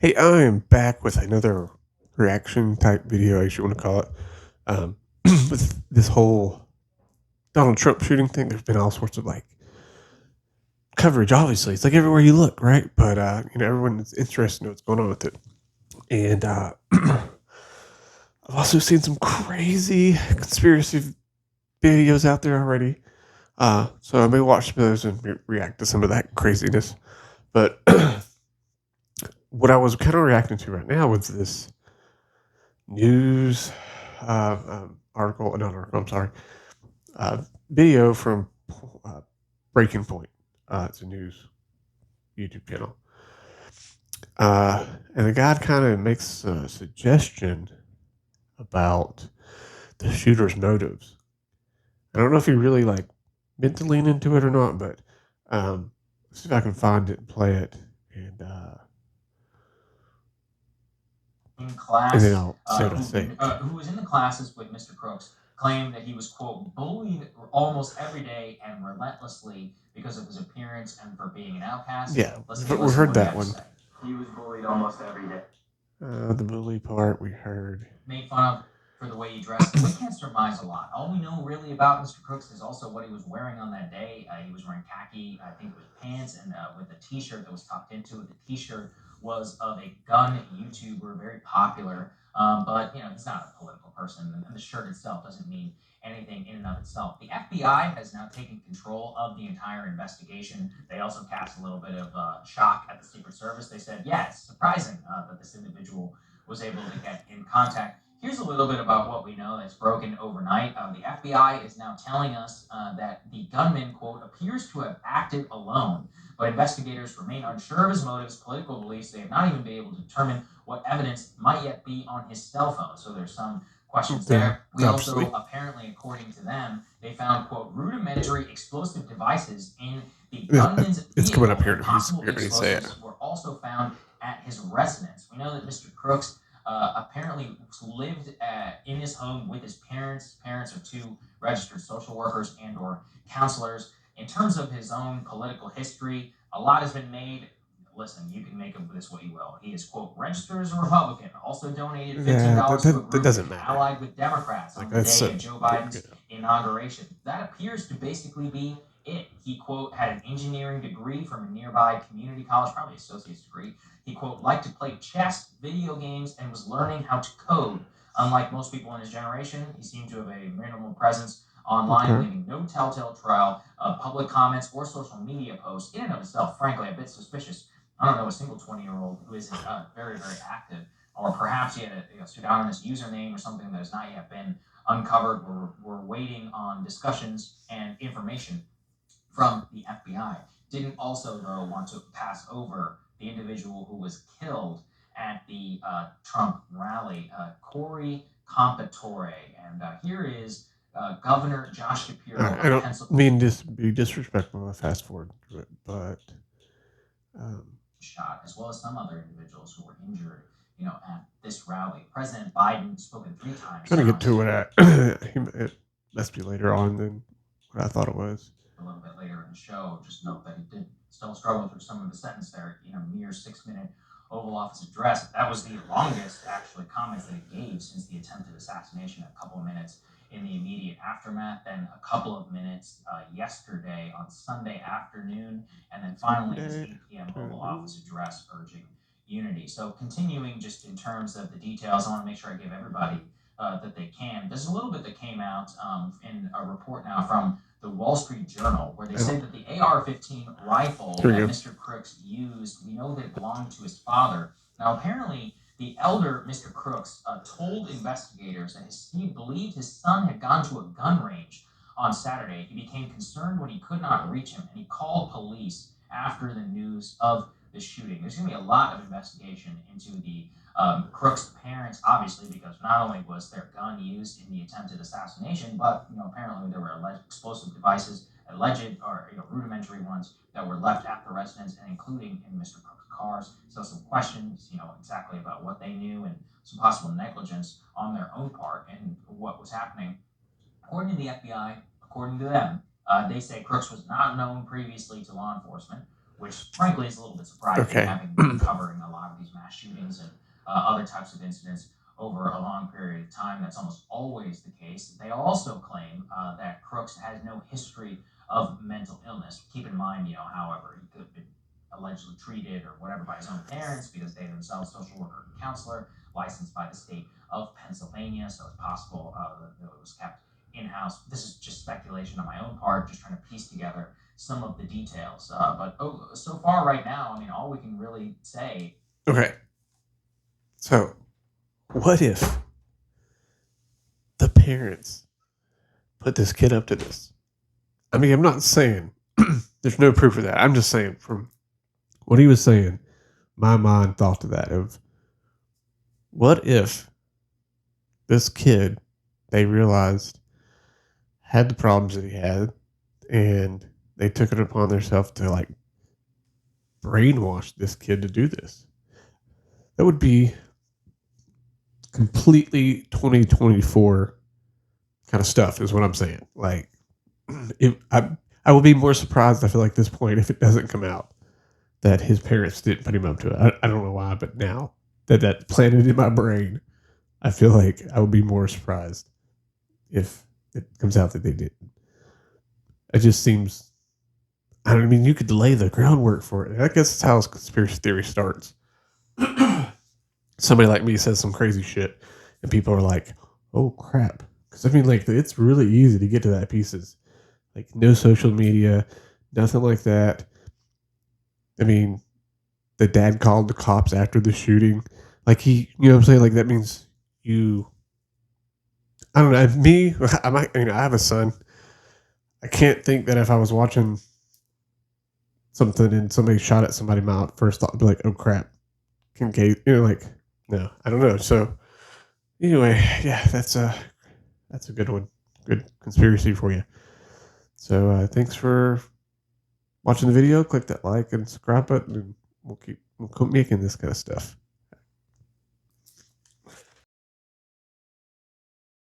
Hey, I am back with another reaction type video, I should want to call it. Um, with this whole Donald Trump shooting thing, there's been all sorts of like coverage. Obviously, it's like everywhere you look, right? But everyone is interested in what's going on with it. And I've also seen some crazy conspiracy videos out there already. So I may watch some of those and react to some of that craziness. But what I was kind of reacting to right now was this news article, not article, I'm sorry, uh, video from uh, Breaking Point. It's a news YouTube channel. And the guy kind of makes a suggestion about the shooter's motives. I don't know if he really like meant to lean into it or not, but let's see if I can find it and play it, and in and then class I'll say what I think. who was in the classes with Mr. Crooks claimed that he was, quote, bullied almost every day and relentlessly because of his appearance and for being an outcast. Yeah, Let's take a we listen to heard what he that had to one. say. He was bullied almost every day. The bully part we heard. Made fun of for the way he dressed. We can't surmise a lot. All we know really about Mr. Crooks is also what he was wearing on that day. He was wearing khaki, I think it was pants, and with a T-shirt that was tucked into it. The T-shirt was of a gun YouTuber, very popular. But he's not a political person, and the shirt itself doesn't mean anything in and of itself. The FBI has now taken control of the entire investigation. They also cast a little bit of shock at the Secret Service. They said, "Yeah, it's surprising that this individual was able to get in contact." Here's a little bit about what we know that's broken overnight. The FBI is now telling us that the gunman, quote, appears to have acted alone, but investigators remain unsure of his motives, political beliefs. They have not even been able to determine what evidence might yet be on his cell phone. So there's some questions There, there. We obviously. also, apparently, according to them, they found, quote, rudimentary explosive devices in the Yeah, gunman's it's coming up vehicle, here. and possible You're going to say it. explosives were also found at his residence. We know that Mr. Crooks apparently lived in his home with his parents. Parents are two registered social workers and/or counselors. In terms of his own political history, a lot has been made. Listen, you can make of this what you will. He is, quote, registered as a Republican, also donated Yeah, $15 to a that group doesn't matter. allied with Democrats Like on the that's day so, of Joe yeah. Biden's inauguration. That appears to basically be it. He, quote, had an engineering degree from a nearby community college, probably associate's degree. He, quote, liked to play chess, video games, and was learning how to code. Unlike most people in his generation, he seemed to have a minimal presence online, Okay. leaving no telltale trail of public comments or social media posts. In and of itself, frankly, a bit suspicious. I don't know a single 20-year-old who isn't very, very active, or perhaps he had a pseudonymous username or something that has not yet been uncovered. We're waiting on discussions and information from the FBI. Didn't also, though, want to pass over the individual who was killed at the Trump rally, Corey Compatore. And here is Governor Josh Shapiro I of don't Pennsylvania mean this be disrespectful. I fast forward to it, but um, shot, as well as some other individuals who were injured, at this rally. President Biden spoken three times trying to now. get to it. It must be later on than what I thought it was. A little bit later in the show. Just note that he did still struggle through some of the sentence there. Mere 6 minute Oval Office address. That was the longest, actually, comments that he gave since the attempted assassination. A couple of minutes in the immediate aftermath, then a couple of minutes yesterday on Sunday afternoon, and then finally his 8 p.m. Oval Office address urging unity. So, continuing just in terms of the details, I want to make sure I give everybody that they can. There's a little bit that came out in a report now from the Wall Street Journal, where they say that the AR-15 rifle that Mr. Crooks used, we know that it belonged to his father. Now, apparently, the elder Mr. Crooks told investigators that he believed his son had gone to a gun range on Saturday. He became concerned when he could not reach him, and he called police after the news of the shooting. There's going to be a lot of investigation into the Crooks' parents, obviously, because not only was their gun used in the attempted assassination, but apparently there were alleged explosive devices, alleged or rudimentary ones that were left at the residence, and including in Mr. Crooks' cars. So some questions, exactly about what they knew and some possible negligence on their own part and what was happening. According to the FBI, according to them, they say Crooks was not known previously to law enforcement, which frankly is a little bit surprising, Okay. having been covering a lot of these these mass shootings and other types of incidents over a long period of time. That's almost always the case. They also claim that Crooks has no history of mental illness. Keep in mind, however, he could have been allegedly treated or whatever by his own parents because they themselves social worker and counselor licensed by the state of Pennsylvania. So it's possible that it was kept in-house. This is just speculation on my own part, just trying to piece together some of the details. But so far right now, I mean, all we can really say. Okay. So, what if the parents put this kid up to this? I mean, I'm not saying there's no proof of that. I'm just saying from what he was saying, my mind thought to that of what if this kid, they realized, had the problems that he had, and they took it upon themselves to like brainwash this kid to do this. That would be completely 2024 kind of stuff, is what I'm saying. Like, I will be more surprised, I feel like, this point if it doesn't come out that his parents didn't put him up to it. I don't know why, but now that planted in my brain, I feel like I would be more surprised if it comes out that they didn't. It just seems, I mean, you could lay the groundwork for it. I guess that's how conspiracy theory starts. Somebody like me says some crazy shit, and people are like, oh crap. Because I mean, like, it's really easy to get to that pieces. Like, no social media, nothing like that. I mean, the dad called the cops after the shooting. Like, you know what I'm saying? Like, that means you, I don't know. Me, I have a son. I can't think that if I was watching something and somebody shot at somebody, my first thought would be like, oh crap. Like, no, I don't know. So, anyway, yeah, that's a good one. Good conspiracy for you. So, thanks for watching the video. Click that like and subscribe button, and we'll keep making this kind of stuff.